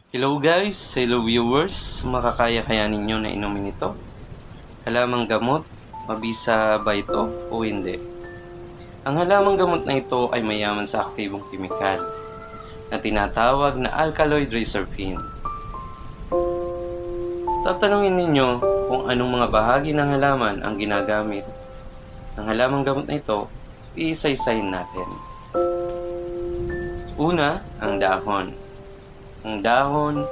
Hello guys, hello viewers. Makakaya kaya ninyo na inumin ito? Halamang gamot, mabisa ba ito o hindi? Ang halamang gamot na ito ay mayaman sa aktibong kemikal na tinatawag na alkaloid resorpine. Tatanungin ninyo kung anong mga bahagi ng halaman ang ginagamit ng halamang gamot na ito, iisa-isahin natin. Una, ang dahon. Ang dahon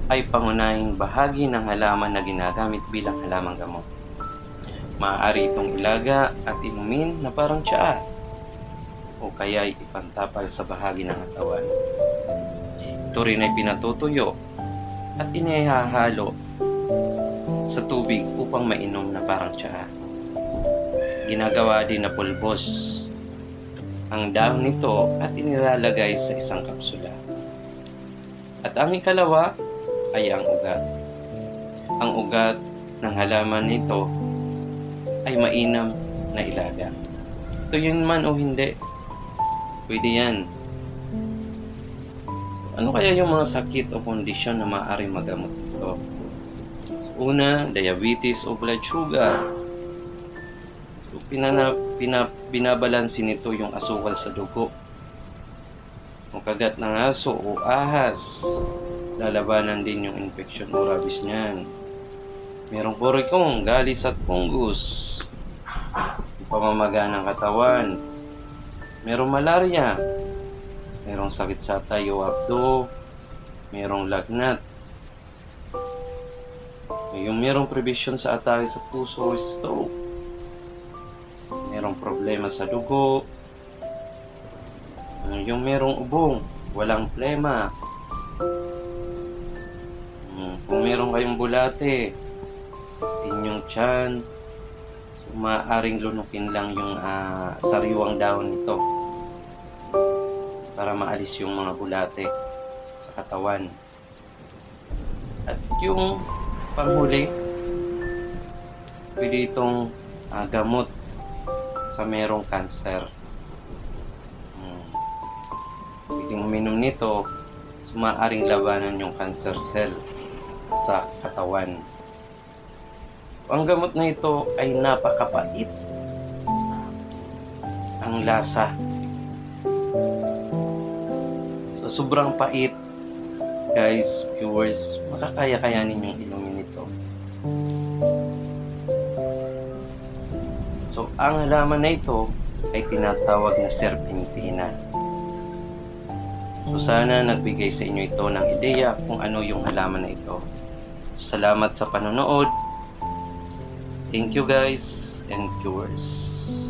ay pangunahing bahagi ng halaman na ginagamit bilang halamang gamot. Maaari itong ilaga at inumin na parang tsaa o kaya ipantapal sa bahagi ng katawan. Ito rin ay pinatutuyo at inihahalo sa tubig upang mainom na parang tsaa. Ginagawa din na pulbos ang dahon nito at inilalagay sa isang kapsula. At ang ikalawa ay ang ugat. Ang ugat ng halaman nito ay mainam na ilaga. Ito yun man o hindi, pwede yan. Ano kaya yung mga sakit o kondisyon na maaaring magamot ito? Una, diabetes o blood sugar. So, binabalansin nito yung asukal sa dugo. Kung kagat ng aso o ahas, lalabanan din yung infection o rabies niyan. Merong porikong, galis at fungus, pamamaga ng katawan. Merong malaria, merong sakit sa tayo abdo, merong lagnat. Yung merong prevision sa atake sa puso o stroke. Merong problema sa dugo. Yung merong ubong, walang plema. Kung meron kayong bulate sa inyong tiyan, so maaaring lunukin lang yung sariwang dahon nito para maalis yung mga bulate sa katawan. At yung panghuli, pwede itong gamot sa merong cancer. Pwedeng uminom nito, so maaaring labanan yung cancer cell sa katawan. So, ang gamot na ito ay napakapait. Ang lasa. So sobrang pait, guys, viewers, makakaya ninyong inumin ito. So ang halaman na ito ay tinatawag na serpentina. So sana nagbigay sa inyo ito ng ideya kung ano yung halaman na ito. Salamat sa panonood. Thank you guys and viewers.